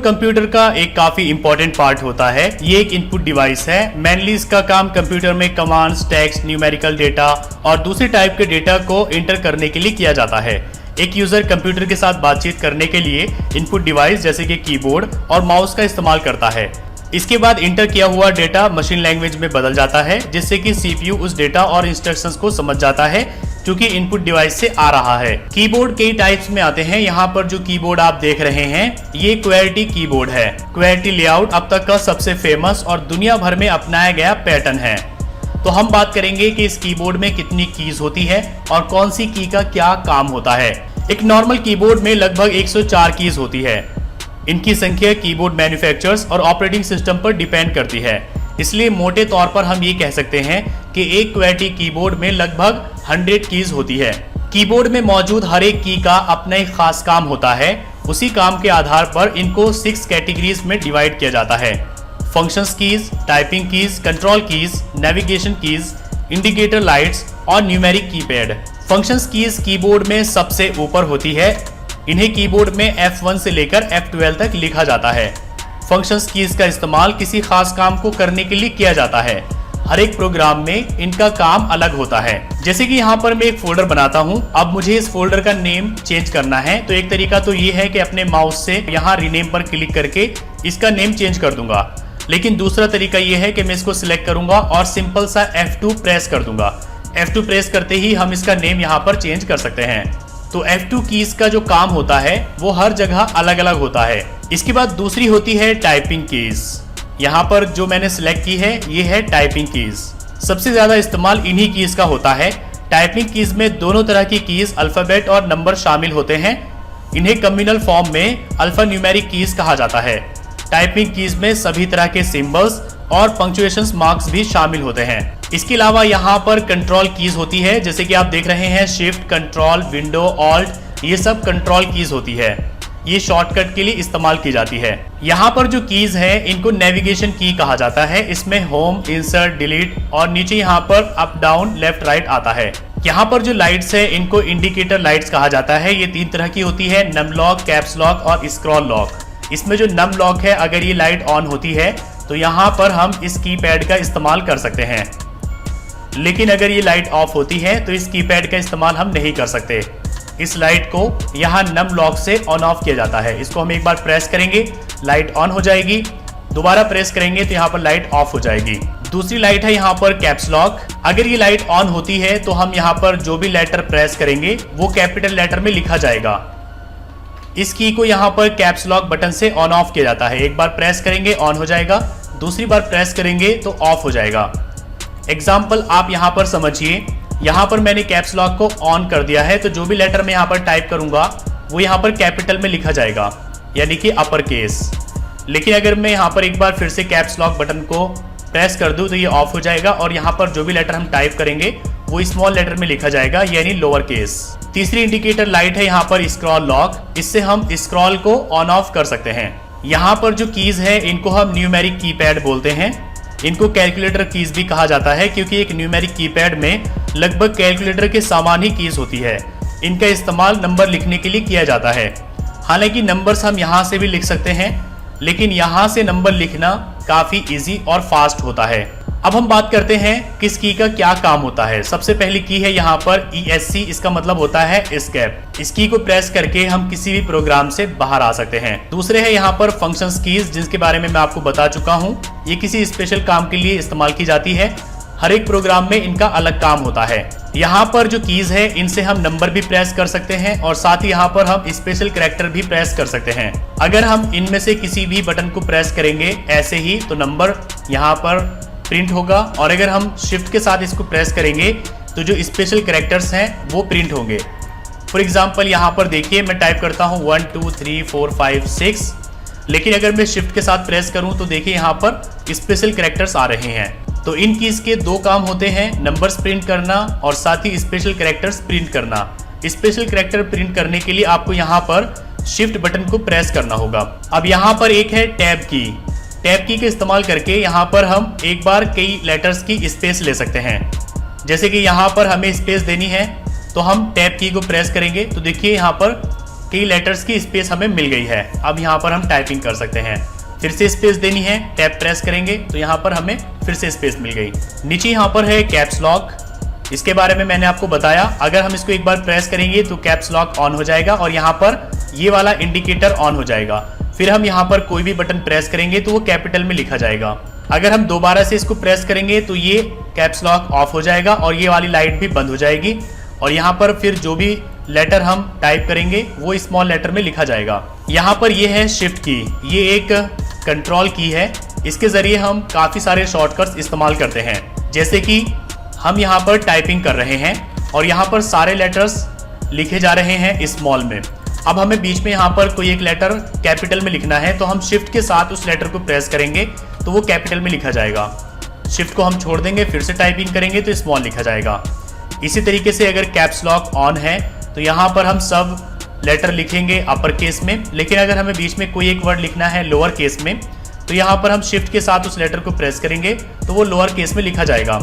Computer का एक काफी इंपॉर्टेंट पार्ट होता है। ये एक इनपुट डिवाइस है। मेनली इसका काम कंप्यूटर में कमांड्स, टेक्स्ट, न्यूमेरिकल डेटा और दूसरे टाइप के डेटा को इंटर करने के लिए किया जाता है। एक यूजर कंप्यूटर के साथ बातचीत करने के लिए इनपुट डिवाइस जैसे कि कीबोर्ड और माउस का इस्तेमाल करता है। इसके बाद इंटर किया हुआ डेटा मशीन लैंग्वेज में बदल जाता है, जिससे कि सीपीयू उस डेटा और इंस्ट्रक्शंस को समझ जाता है क्योंकि इनपुट डिवाइस से आ रहा है। कीबोर्ड कई टाइप्स में आते हैं। यहाँ पर जो कीबोर्ड आप देख रहे हैं ये क्वेर्टी कीबोर्ड है। क्वेर्टी लेआउट अब तक का सबसे फेमस और दुनिया भर में अपनाया गया पैटर्न है। तो हम बात करेंगे कि इस कीबोर्ड में कितनी कीज होती है और कौन सी की का क्या काम होता है। एक नॉर्मल कीबोर्ड में लगभग 104 कीज होती है। इनकी संख्या कीबोर्ड मैन्युफैक्चरर्स और ऑपरेटिंग सिस्टम पर डिपेंड करती है। इसलिए मोटे तौर पर हम ये कह सकते हैं कि एक क्वेर्टी कीबोर्ड में लगभग 100 कीज होती है। कीबोर्ड में मौजूद हर एक की का अपना एक खास काम होता है। उसी काम के आधार पर इनको 6 कैटेगरीज में डिवाइड किया जाता है। Functions keys, typing keys, control keys, navigation keys, indicator lights और numeric keypad. Functions keys keyboard में सबसे ऊपर होती है। इन्हें कीबोर्ड में F1 से लेकर F12 तक लिखा जाता है। फंक्शंस कीज का इस्तेमाल किसी खास काम को करने के लिए किया जाता है। हर एक प्रोग्राम में इनका काम अलग होता है। जैसे कि यहाँ पर मैं एक फोल्डर बनाता हूँ। अब मुझे इस फोल्डर का नेम चेंज करना है, तो एक तरीका तो ये है कि अपने माउस से यहाँ रीनेम पर क्लिक करके इसका नेम चेंज कर दूंगा। लेकिन दूसरा तरीका ये है कि मैं इसको सिलेक्ट करूंगा और सिंपल सा F2 प्रेस कर दूंगा। F2 प्रेस करते ही हम इसका नेम यहाँ पर चेंज कर सकते हैं। तो F2 कीज का जो काम होता है वो हर जगह अलग अलग होता है। इसके बाद दूसरी होती है टाइपिंग कीज। यहाँ पर जो मैंने सिलेक्ट की है ये है टाइपिंग कीज। सबसे ज्यादा इस्तेमाल इन्हीं कीज का होता है। टाइपिंग कीज में दोनों तरह की कीज अल्फाबेट और नंबर शामिल होते हैं। इन्हें कम्युनल फॉर्म में अल्फा न्यूमेरिक कीज कहा जाता है। टाइपिंग कीज में सभी तरह के सिंबल्स और पंक्चुएशन मार्क्स भी शामिल होते हैं। इसके अलावा यहाँ पर कंट्रोल कीज होती है, जैसे कि आप देख रहे हैं शिफ्ट, कंट्रोल, विंडो, ऑल्ट, ये सब कंट्रोल कीज होती है। ये शॉर्टकट के लिए इस्तेमाल की जाती है। यहाँ पर जो कीज है इनको नेविगेशन की कहा जाता है। इसमें होम, इंसर्ट, डिलीट और नीचे यहाँ पर अप, डाउन, लेफ्ट, राइट आता है। यहाँ पर जो लाइट्स है इनको इंडिकेटर लाइट्स कहा जाता है। ये 3 तरह की होती है, नम लॉक, कैप्स लॉक और स्क्रॉल लॉक। इसमें जो नम लॉक है, अगर ये लाइट ऑन होती है तो यहाँ पर हम इस कीपैड का इस्तेमाल कर सकते हैं, लेकिन अगर ये लाइट ऑफ होती है तो इस कीपैड का इस्तेमाल हम नहीं कर सकते। इस लाइट को यहाँ नम लॉक से ऑन ऑफ किया जाता है। इसको हम एक बार प्रेस करेंगे, लाइट ऑन हो जाएगी। दोबारा प्रेस करेंगे तो यहाँ पर लाइट ऑफ हो जाएगी। दूसरी लाइट है यहाँ पर कैप्स लॉक। अगर ये लाइट ऑन होती है तो हम यहाँ पर जो भी लेटर प्रेस करेंगे वो कैपिटल लेटर में लिखा जाएगा। इस की को यहाँ पर कैप्स लॉक बटन से ऑन ऑफ किया जाता है। एक बार प्रेस करेंगे ऑन हो जाएगा, दूसरी बार प्रेस करेंगे तो ऑफ हो जाएगा। एग्जाम्पल आप यहाँ पर समझिए। यहाँ पर मैंने कैप्स लॉक को ऑन कर दिया है, तो जो भी लेटर मैं यहाँ पर टाइप करूंगा वो यहाँ पर कैपिटल में लिखा जाएगा, यानी कि अपर केस। लेकिन अगर मैं यहाँ पर एक बार फिर से कैप्स लॉक बटन को प्रेस कर दूं तो ये ऑफ हो जाएगा और यहाँ पर जो भी लेटर हम टाइप करेंगे वो स्मॉल लेटर में लिखा जाएगा, यानी लोअर केस। तीसरी इंडिकेटर लाइट है यहाँ पर स्क्रॉल लॉक। इससे हम स्क्रॉल को ऑन ऑफ कर सकते हैं। यहाँ पर जो कीज है इनको हम न्यूमेरिक कीपैड बोलते हैं। इनको कैलकुलेटर कीज भी कहा जाता है, क्योंकि एक न्यूमेरिक कीपैड में लगभग कैलकुलेटर के समान ही कीज होती है। इनका इस्तेमाल नंबर लिखने के लिए किया जाता है। हालांकि नंबर्स हम यहाँ से भी लिख सकते हैं, लेकिन यहाँ से नंबर लिखना काफी इजी और फास्ट होता है। अब हम बात करते हैं किस की का क्या काम होता है। सबसे पहली की है यहाँ पर ESC। इसका मतलब होता है एस्केप। इस की को प्रेस करके हम किसी भी प्रोग्राम से बाहर आ सकते हैं। दूसरे है यहाँ पर फंक्शंस कीज, जिसके बारे में मैं आपको बता चुका हूँ। ये किसी स्पेशल काम के लिए इस्तेमाल की जाती है। हर एक प्रोग्राम में इनका अलग काम होता है। यहाँ पर जो कीज है इनसे हम नंबर भी प्रेस कर सकते हैं और साथ ही यहाँ पर हम स्पेशल कैरेक्टर भी प्रेस कर सकते हैं। अगर हम इनमें से किसी भी बटन को प्रेस करेंगे ऐसे ही तो नंबर यहाँ पर प्रिंट होगा, और अगर हम शिफ्ट के साथ इसको प्रेस करेंगे तो जो स्पेशल कैरेक्टर्स हैं वो प्रिंट होंगे। फॉर एग्जांपल यहाँ पर देखिए मैं टाइप करता हूँ 1 2 3 4 5 6, लेकिन अगर मैं शिफ्ट के साथ प्रेस करूँ तो देखिए यहाँ पर स्पेशल कैरेक्टर्स आ रहे हैं। तो इन कीज के 2 काम होते हैं, नंबर्स प्रिंट करना और साथ ही स्पेशल कैरेक्टर्स प्रिंट करना। स्पेशल कैरेक्टर प्रिंट करने के लिए आपको यहाँ पर शिफ्ट बटन को प्रेस करना होगा। अब यहाँ पर एक है टैब की। टैब की का इस्तेमाल करके यहाँ पर हम एक बार कई लेटर्स की स्पेस ले सकते हैं। जैसे कि यहाँ पर हमें स्पेस देनी है तो हम टैब की को प्रेस करेंगे तो देखिए यहाँ पर कि लेटर्स की स्पेस हमें मिल गई है। अब यहाँ पर हम टाइपिंग कर सकते हैं। फिर से स्पेस देनी है, टैब प्रेस करेंगे तो यहाँ पर हमें फिर से स्पेस मिल गई। नीचे यहाँ पर है कैप्स लॉक, इसके बारे में मैंने आपको बताया। अगर हम इसको एक बार प्रेस करेंगे तो कैप्स लॉक ऑन हो जाएगा और यहाँ पर ये वाला इंडिकेटर ऑन हो जाएगा। फिर हम यहाँ पर कोई भी बटन प्रेस करेंगे तो वो कैपिटल में लिखा जाएगा। अगर हम दोबारा से इसको प्रेस करेंगे तो ये कैप्स लॉक ऑफ हो जाएगा और ये वाली लाइट भी बंद हो जाएगी। और यहाँ पर फिर जो भी लेटर हम टाइप करेंगे वो स्मॉल लेटर में लिखा जाएगा। यहाँ पर ये है शिफ्ट की, ये एक कंट्रोल की है। इसके जरिए हम काफ़ी सारे शॉर्टकट्स इस्तेमाल करते हैं। जैसे कि हम यहाँ पर टाइपिंग कर रहे हैं और यहाँ पर सारे लेटर्स लिखे जा रहे हैं स्मॉल में। अब हमें बीच में यहाँ पर कोई एक लेटर कैपिटल में लिखना है तो हम शिफ्ट के साथ उस लेटर को प्रेस करेंगे तो वो कैपिटल में लिखा जाएगा। शिफ्ट को हम छोड़ देंगे, फिर से टाइपिंग करेंगे तो स्मॉल लिखा जाएगा। इसी तरीके से अगर कैप्स लॉक ऑन है तो यहाँ पर हम सब लेटर लिखेंगे अपर केस में, लेकिन अगर हमें बीच में कोई एक वर्ड लिखना है लोअर केस में तो यहाँ पर हम शिफ्ट के साथ उस लेटर को प्रेस करेंगे तो वो लोअर केस में लिखा जाएगा।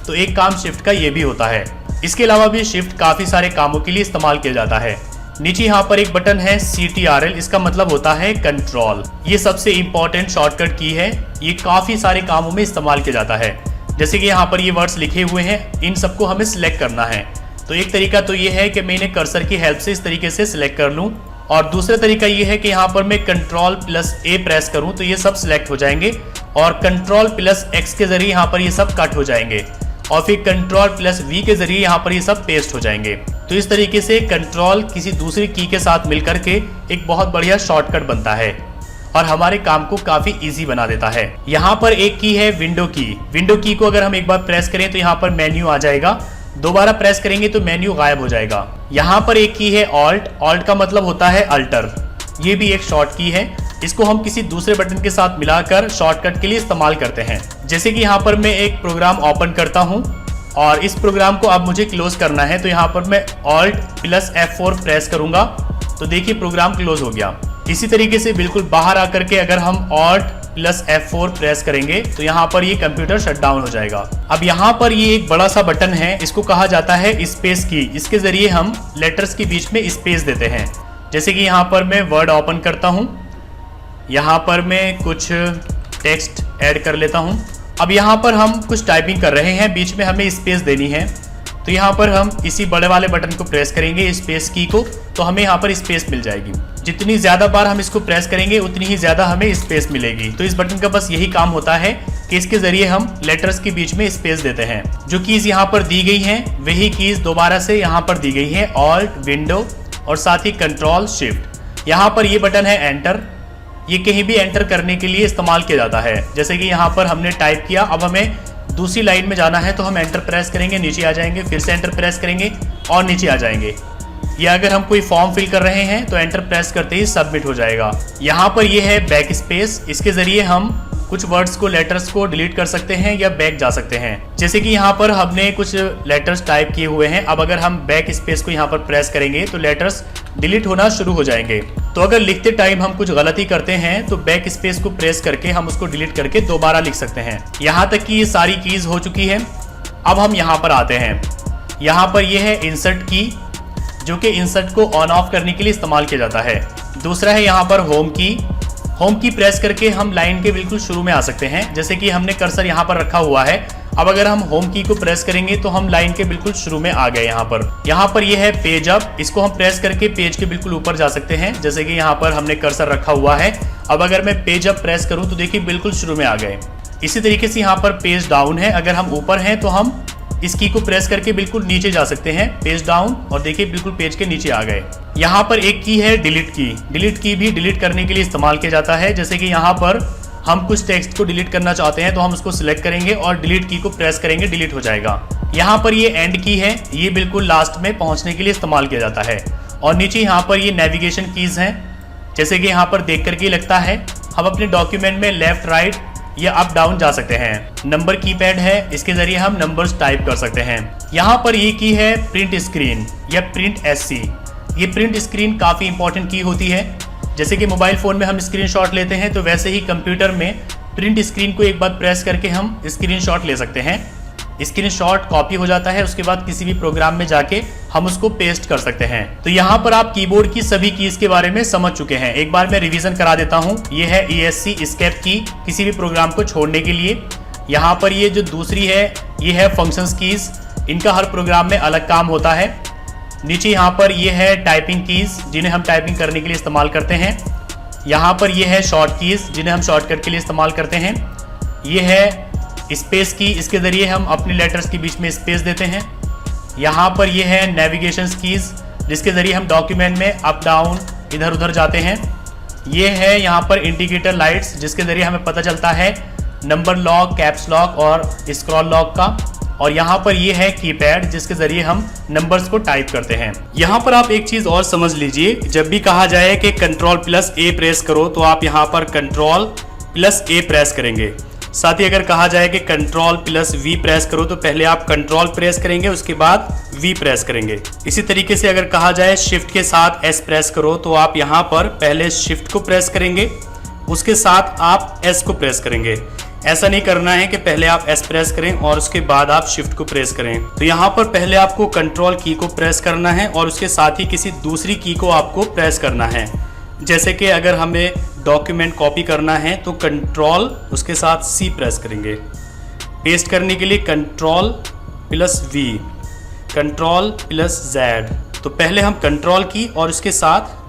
तो एक काम शिफ्ट का ये भी होता है। इसके अलावा भी शिफ्ट काफ़ी सारे कामों के लिए इस्तेमाल किया जाता है। नीचे यहाँ पर एक बटन है CTRL, इसका मतलब होता है कंट्रोल। ये सबसे इंपॉर्टेंट शॉर्टकट की है, ये काफ़ी सारे कामों में इस्तेमाल किया जाता है। जैसे कि यहाँ पर ये वर्ड्स लिखे हुए हैं, इन सबको हमें सिलेक्ट करना है। तो एक तरीका तो ये है कि मैं इन्हें कर्सर की हेल्प से इस तरीके से सिलेक्ट कर लूँ, और दूसरा तरीका ये है कि यहाँ पर मैं Ctrl+A प्रेस करूँ तो ये सब सिलेक्ट हो जाएंगे और Ctrl+X के जरिए यहाँ पर ये सब कट हो जाएंगे और फिर Ctrl+V के जरिए यहाँ पर ये सब पेस्ट हो जाएंगे। तो इस तरीके से कंट्रोल किसी दूसरी की के साथ मिलकर के एक बहुत बढ़िया शॉर्टकट बनता है और हमारे काम को काफी इजी बना देता है। यहाँ पर एक की है विंडो की। विंडो की को अगर हम एक बार प्रेस करें तो यहाँ पर मेन्यू आ जाएगा, दोबारा प्रेस करेंगे तो मेन्यू गायब हो जाएगा। यहाँ पर एक की है ऑल्ट। ऑल्ट का मतलब होता है अल्टर, ये भी एक शॉर्ट की है। इसको हम किसी दूसरे बटन के साथ मिलाकर शॉर्टकट के लिए इस्तेमाल करते हैं। जैसे कि यहाँ पर मैं एक प्रोग्राम ओपन करता हूँ और इस प्रोग्राम को अब मुझे क्लोज करना है तो यहाँ पर मैं Alt+F4 प्रेस करूंगा तो देखिए प्रोग्राम क्लोज हो गया। इसी तरीके से बिल्कुल बाहर आकर के अगर हम Alt+F4 प्रेस करेंगे तो यहाँ पर ये कंप्यूटर शटडाउन हो जाएगा। अब यहाँ पर ये एक बड़ा सा बटन है, इसको कहा जाता है स्पेस की। इसके जरिए हम लेटर्स के बीच में स्पेस देते हैं। जैसे कि यहाँ पर मैं वर्ड ओपन करता हूँ, यहाँ पर मैं कुछ टेक्स्ट ऐड कर लेता हूँ। अब यहाँ पर हम कुछ टाइपिंग कर रहे हैं, बीच में हमें स्पेस देनी है तो यहाँ पर हम इसी बड़े वाले बटन को प्रेस करेंगे, स्पेस की को, तो हमें यहाँ पर स्पेस मिल जाएगी। जितनी ज़्यादा बार हम इसको प्रेस करेंगे उतनी ही ज़्यादा हमें स्पेस मिलेगी। तो इस बटन का बस यही काम होता है कि इसके ज़रिए हम लेटर्स के बीच में स्पेस देते हैं। जो कीज़ यहाँ पर दी गई हैं वही कीज़ दोबारा से यहाँ पर दी गई हैं, ऑल्ट, विंडो और साथ ही कंट्रोल शिफ्ट। यहाँ पर ये बटन है एंटर, ये कहीं भी एंटर करने के लिए इस्तेमाल किया जाता है। जैसे कि यहाँ पर हमने टाइप किया, अब हमें दूसरी लाइन में जाना है तो हम एंटर प्रेस करेंगे, नीचे आ जाएंगे, फिर से एंटर प्रेस करेंगे और नीचे आ जाएंगे। या अगर हम कोई फॉर्म फिल कर रहे हैं तो एंटर प्रेस करते ही सबमिट हो जाएगा। यहाँ पर ये है बैक स्पेस, इसके जरिए हम कुछ वर्ड्स को, लेटर्स को डिलीट कर सकते हैं या बैक जा सकते हैं। जैसे कि यहाँ पर हमने कुछ लेटर्स टाइप किए हुए हैं, अब अगर हम बैक स्पेस को यहाँ पर प्रेस करेंगे तो लेटर्स डिलीट होना शुरू हो जाएंगे। तो अगर लिखते टाइम हम कुछ गलती करते हैं तो बैक स्पेस को प्रेस करके हम उसको डिलीट करके दोबारा लिख सकते हैं। यहाँ तक कि ये सारी कीज हो चुकी है। अब हम यहाँ पर आते हैं, यहाँ पर ये है इंसर्ट की, जो कि इंसर्ट को ऑन ऑफ करने के लिए इस्तेमाल किया जाता है। दूसरा है यहाँ पर होम की। होम की प्रेस करके हम लाइन के बिल्कुल शुरू में आ सकते हैं। जैसे कि हमने कर्सर यहाँ पर रखा हुआ है, अब अगर हम होम की को प्रेस करेंगे तो हम लाइन के बिल्कुल शुरू में आ गए। यहाँ पर ये है पेज अप, इसको हम प्रेस करके पेज के बिल्कुल ऊपर जा सकते हैं। जैसे कि यहाँ पर हमने कर्सर रखा हुआ है, अब अगर मैं पेज अप प्रेस करूँ तो देखिए बिल्कुल शुरू में आ गए। इसी तरीके से यहाँ पर पेज डाउन है, अगर हम ऊपर हैं तो हम इस की को प्रेस करके बिल्कुल नीचे जा सकते हैं, पेज डाउन, और देखिए बिल्कुल पेज के नीचे आ गए। यहाँ पर एक की है डिलीट की। डिलीट की भी डिलीट करने के लिए इस्तेमाल किया जाता है। जैसे कि यहाँ पर हम कुछ टेक्स्ट को डिलीट करना चाहते हैं तो हम उसको सिलेक्ट करेंगे और डिलीट की को प्रेस करेंगे, डिलीट हो जाएगा। यहाँ पर ये एंड की है, ये बिल्कुल लास्ट में पहुँचने के लिए इस्तेमाल किया जाता है। और नीचे यहाँ पर ये नेविगेशन कीज़ हैं, जैसे कि यहाँ पर देख करके लगता है हम अपने डॉक्यूमेंट में लेफ्ट राइट या अप डाउन जा सकते हैं। नंबर कीपैड है, इसके जरिए हम नंबर्स टाइप कर सकते हैं। यहाँ पर ये की है प्रिंट स्क्रीन या प्रिंट SC। ये प्रिंट स्क्रीन काफ़ी इंपॉर्टेंट की होती है। जैसे कि मोबाइल फ़ोन में हम स्क्रीनशॉट लेते हैं तो वैसे ही कंप्यूटर में प्रिंट स्क्रीन को एक बार प्रेस करके हम स्क्रीनशॉट ले सकते हैं। स्क्रीनशॉट कॉपी हो जाता है, उसके बाद किसी भी प्रोग्राम में जाके हम उसको पेस्ट कर सकते हैं। तो यहाँ पर आप कीबोर्ड की सभी कीज के बारे में समझ चुके हैं। एक बार मैं रिवीजन करा देता हूँ। ये है ESC एस्केप की, किसी भी प्रोग्राम को छोड़ने के लिए। यहाँ पर ये जो दूसरी है ये है फंक्शंस कीज, इनका हर प्रोग्राम में अलग काम होता है। नीचे यहाँ पर ये है टाइपिंग कीज, जिन्हें हम टाइपिंग करने के लिए इस्तेमाल करते हैं। यहाँ पर ये है शॉर्ट कीज, जिन्हें हम शॉर्टकट के लिए इस्तेमाल करते हैं। ये है स्पेस की, इसके ज़रिए हम अपने लेटर्स के बीच में स्पेस देते हैं। यहाँ पर ये है नेविगेशन कीज, जिसके ज़रिए हम डॉक्यूमेंट में अप डाउन इधर उधर जाते हैं। ये है यहाँ पर इंडिकेटर लाइट्स, जिसके ज़रिए हमें पता चलता है नंबर लॉक, कैप्स लॉक और स्क्रॉल लॉक का। और यहाँ पर ये है कीपैड, जिसके ज़रिए हम नंबर्स को टाइप करते हैं। यहाँ पर आप एक चीज़ और समझ लीजिए, जब भी कहा जाए कि Ctrl+A प्रेस करो तो आप यहाँ पर Ctrl+A प्रेस करेंगे। साथ ही अगर कहा जाए कि Ctrl+V प्रेस करो तो पहले आप Ctrl प्रेस करेंगे, उसके बाद V प्रेस करेंगे। इसी तरीके से अगर कहा जाए शिफ्ट के साथ S प्रेस करो तो आप यहाँ पर पहले शिफ्ट को प्रेस करेंगे, उसके साथ आप S को प्रेस करेंगे। ऐसा नहीं करना है कि पहले आप S प्रेस करें और उसके बाद आप शिफ्ट को प्रेस करें। तो यहाँ पर पहले आपको कंट्रोल की को प्रेस करना है और उसके साथ ही किसी दूसरी की को आपको प्रेस करना है। जैसे कि अगर हमें डॉक्यूमेंट कॉपी करना है तो कंट्रोल उसके साथ C प्रेस करेंगे। पेस्ट करने के लिए Ctrl+V, Ctrl+Z। तो पहले हम कंट्रोल की और उसके साथ